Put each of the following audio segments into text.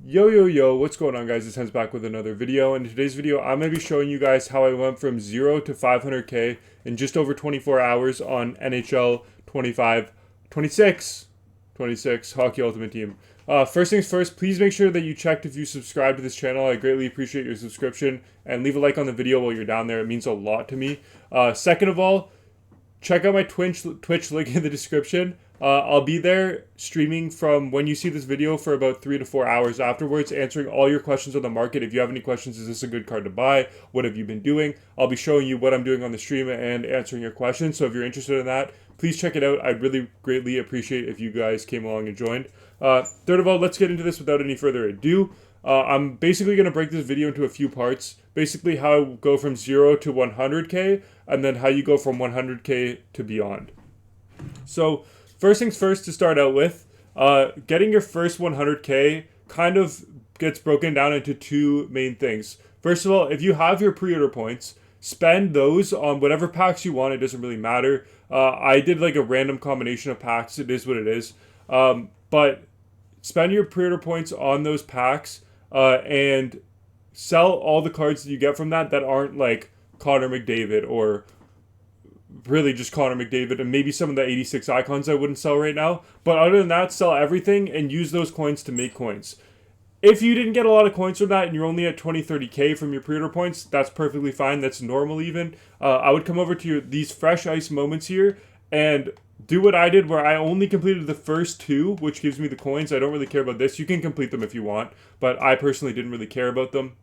Yo, what's going on, guys? It's Hens back with another video. In today's video, I'm going to be showing you guys how I went from 0 to 500k in just over 24 hours on NHL 26 Hockey Ultimate Team. First things first, please make sure that you checked if you subscribe to this channel. I greatly appreciate your subscription, and leave a like on the video while you're down there. It means a lot to me. Second of all, check out my Twitch link in the description. I'll be there streaming from when you see this video for about 3 to 4 hours afterwards, answering all your questions on the market. If you have any questions, is this a good card to buy? What have you been doing? I'll be showing you what I'm doing on the stream and answering your questions. So if you're interested in that, please check it out. I'd really greatly appreciate if you guys came along and joined. Third of all, let's get into this without any further ado. I'm basically going to break this video into a few parts. Basically how I go from 0 to 100k, and then how you go from 100k to beyond. So first things first, to start out with, getting your first 100k kind of gets broken down into two main things. First of all, if you have your pre-order points, spend those on whatever packs you want. It doesn't really matter. I did like a random combination of packs. It is what it is. But spend your pre-order points on those packs and sell all the cards that you get from that aren't like Connor McDavid or really just Connor McDavid, and maybe some of the 86 icons I wouldn't sell right now. But other than that, sell everything and use those coins to make coins. If you didn't get a lot of coins from that and you're only at 30k from your pre-order points, that's perfectly fine. That's normal even. I would come over to these fresh ice moments here and do what I did, where I only completed the first two, which gives me the coins. I don't really care about this. You can complete them if you want, but I personally didn't really care about them.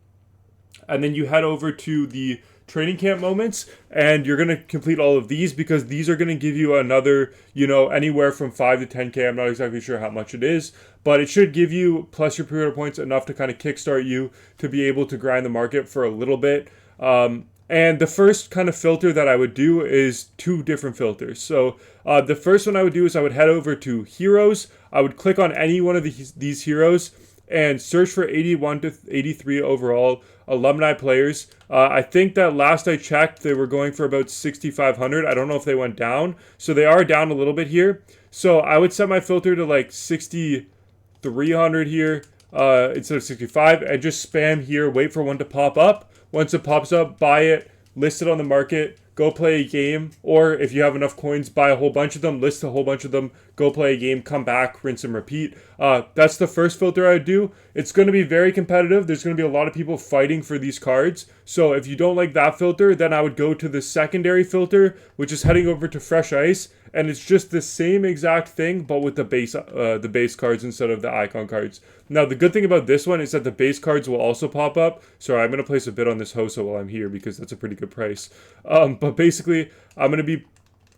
And then you head over to the training camp moments, and you're going to complete all of these, because these are going to give you another, anywhere from 5 to 10k. I'm not exactly sure how much it is, but it should give you, plus your pre-order points, enough to kind of kickstart you to be able to grind the market for a little bit. And the first kind of filter that I would do is two different filters. So the first one I would do is I would head over to heroes. I would click on any one of these heroes and search for 81 to 83 overall alumni players. I think that last I checked, they were going for about 6,500. I don't know if they went down. So they are down a little bit here. So I would set my filter to like 6,300 here instead of 65, and just spam here, wait for one to pop up. Once it pops up, buy it, list it on the market, go play a game, or if you have enough coins, buy a whole bunch of them, list a whole bunch of them, go play a game, come back, rinse and repeat. That's the first filter I would do. It's going to be very competitive. There's going to be a lot of people fighting for these cards. So if you don't like that filter, then I would go to the secondary filter, which is heading over to fresh ice. And it's just the same exact thing, but with the base cards instead of the icon cards. Now, the good thing about this one is that the base cards will also pop up. Sorry, I'm going to place a bid on this Hosa while I'm here, because that's a pretty good price. But basically, I'm going to be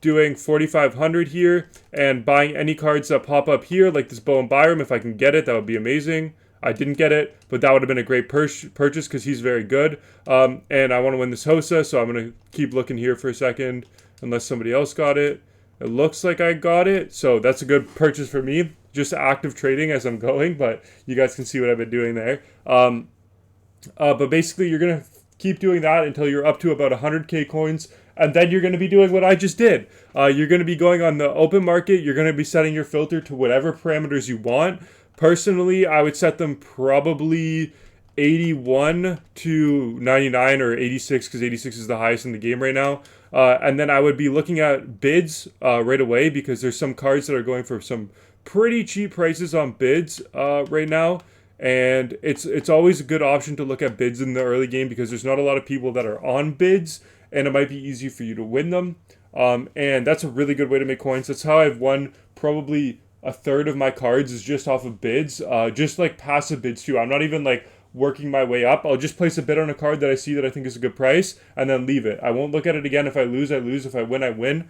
doing 4,500 here and buying any cards that pop up here, like this Bowen Byram. If I can get it, that would be amazing. I didn't get it, but that would have been a great purchase because he's very good. And I want to win this Hosa, so I'm going to keep looking here for a second, unless somebody else got it. It looks like I got it, so that's a good purchase for me. Just active trading as I'm going, but you guys can see what I've been doing there. But basically, you're going to keep doing that until you're up to about 100k coins, and then you're going to be doing what I just did. You're going to be going on the open market. You're going to be setting your filter to whatever parameters you want. Personally, I would set them probably 81 to 99 or 86, because 86 is the highest in the game right now. And then I would be looking at bids right away, because there's some cards that are going for some pretty cheap prices on bids right now. And it's always a good option to look at bids in the early game, because there's not a lot of people that are on bids, and it might be easy for you to win them. And that's a really good way to make coins. That's how I've won probably a third of my cards, is just off of bids, just like passive bids too. I'm not even like working my way up. I'll just place a bid on a card that I see that I think is a good price, and then leave it. I won't look at it again. If I lose, I lose. If I win, I win.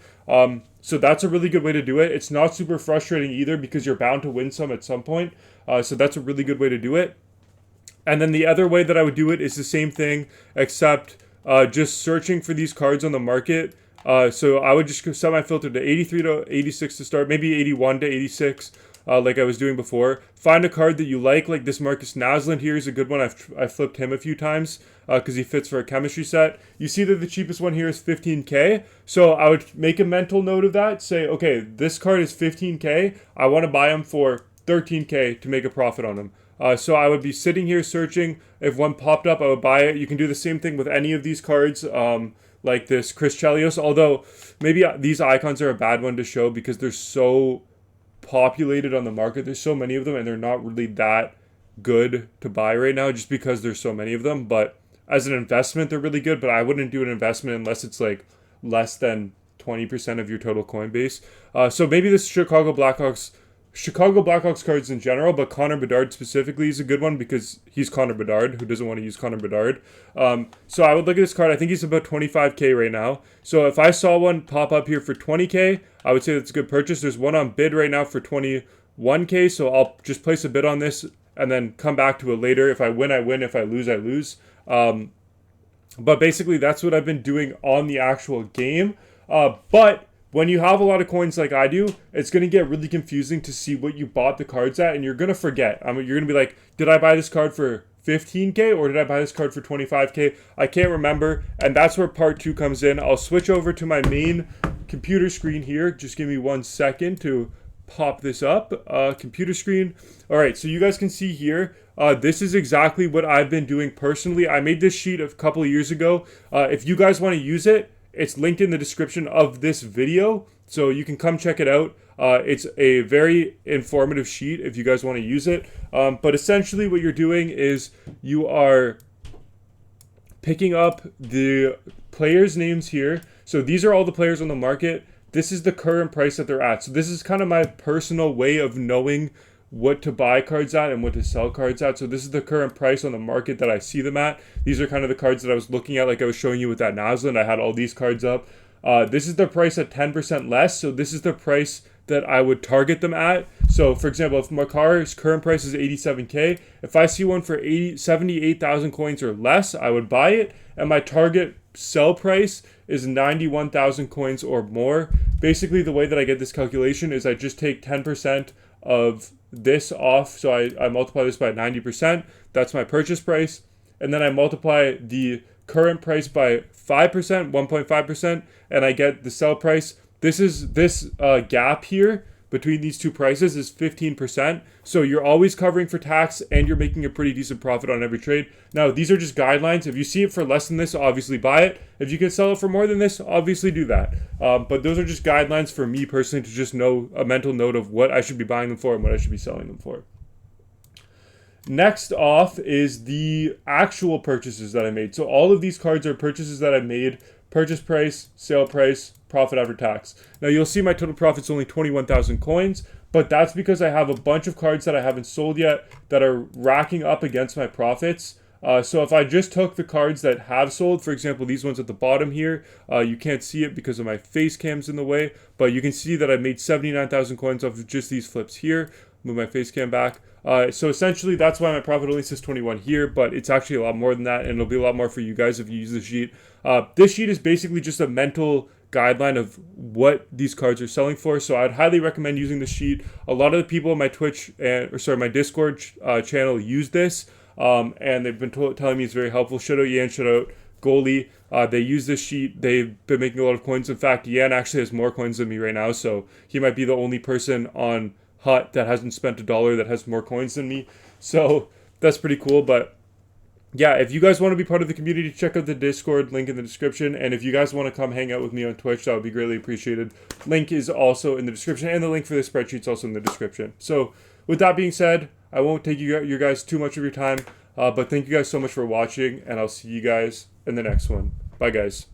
So that's a really good way to do it. It's not super frustrating either, because you're bound to win some at some point. So that's a really good way to do it. And then the other way that I would do it is the same thing, except just searching for these cards on the market. So I would just set my filter to 83 to 86 to start, maybe 81 to 86. Like I was doing before. Find a card that you like this Marcus Naslund here is a good one. I've flipped him a few times because he fits for a chemistry set. You see that the cheapest one here is 15k. So I would make a mental note of that. Say, okay, this card is 15k. I want to buy him for 13K to make a profit on them. So I would be sitting here searching. If one popped up, I would buy it. You can do the same thing with any of these cards, like this Chris Chelios. Although maybe these icons are a bad one to show because they're so populated on the market. There's so many of them, and they're not really that good to buy right now just because there's so many of them. But as an investment, they're really good. But I wouldn't do an investment unless it's like less than 20% of your total coin base. So maybe this Chicago Blackhawks cards in general, but Connor Bedard specifically is a good one because he's Connor Bedard. Who doesn't want to use Connor Bedard? So I would look at this card. I think he's about 25K right now. So if I saw one pop up here for 20K, I would say that's a good purchase. There's one on bid right now for 21K. So I'll just place a bid on this and then come back to it later. If I win, I win. If I lose, I lose. But basically, that's what I've been doing on the actual game. But when you have a lot of coins like I do, it's going to get really confusing to see what you bought the cards at, and you're going to forget. You're going to be like, did I buy this card for 15K or did I buy this card for 25K? I can't remember, and that's where part 2 comes in. I'll switch over to my main computer screen here. Just give me 1 second to pop this up. Computer screen. All right, so you guys can see here, this is exactly what I've been doing personally. I made this sheet a couple of years ago. If you guys want to use it, it's linked in the description of this video, so you can come check it out. It's a very informative sheet if you guys want to use it. But essentially what you're doing is you are picking up the players' names here. So these are all the players on the market. This is the current price that they're at. So this is kind of my personal way of knowing what to buy cards at and what to sell cards at. So this is the current price on the market that I see them at. These are kind of the cards that I was looking at, like I was showing you with that Naslund. I had all these cards up. This is the price at 10% less. So this is the price that I would target them at. So for example, if Makar's current price is 87K, if I see one for 78,000 coins or less, I would buy it. And my target sell price is 91,000 coins or more. Basically, the way that I get this calculation is I just take 10% of this off. So I multiply this by 90%. That's my purchase price. And then I multiply the current price by 5%, 1.5%, and I get the sell price. This gap here between these two prices is 15%. So you're always covering for tax and you're making a pretty decent profit on every trade. Now, these are just guidelines. If you see it for less than this, obviously buy it. If you can sell it for more than this, obviously do that. But those are just guidelines for me personally to just know a mental note of what I should be buying them for and what I should be selling them for. Next off is the actual purchases that I made. So all of these cards are purchases that I made. Purchase price, sale price, profit after tax. Now you'll see my total profit's only 21,000 coins, but that's because I have a bunch of cards that I haven't sold yet that are racking up against my profits. So if I just took the cards that have sold, for example, these ones at the bottom here, you can't see it because of my face cam's in the way, but you can see that I made 79,000 coins off of just these flips here. Move my face cam back. So essentially that's why my profit only says 21 here, but it's actually a lot more than that, and it'll be a lot more for you guys if you use this sheet. This sheet is basically just a mental guideline of what these cards are selling for, so I'd highly recommend using the sheet. A lot of the people on my my Discord channel use this, and they've been telling me it's very helpful. Shout out Yan, shout out Goalie. They use this sheet. They've been making a lot of coins. In fact, Yan actually has more coins than me right now, so he might be the only person on Hut that hasn't spent $1 that has more coins than me. So that's pretty cool. But yeah, if you guys want to be part of the community, check out the Discord link in the description. And if you guys want to come hang out with me on Twitch, that would be greatly appreciated. Link is also in the description, and the link for the spreadsheet's also in the description. So with that being said, I won't take you guys too much of your time, but thank you guys so much for watching, and I'll see you guys in the next one. Bye, guys.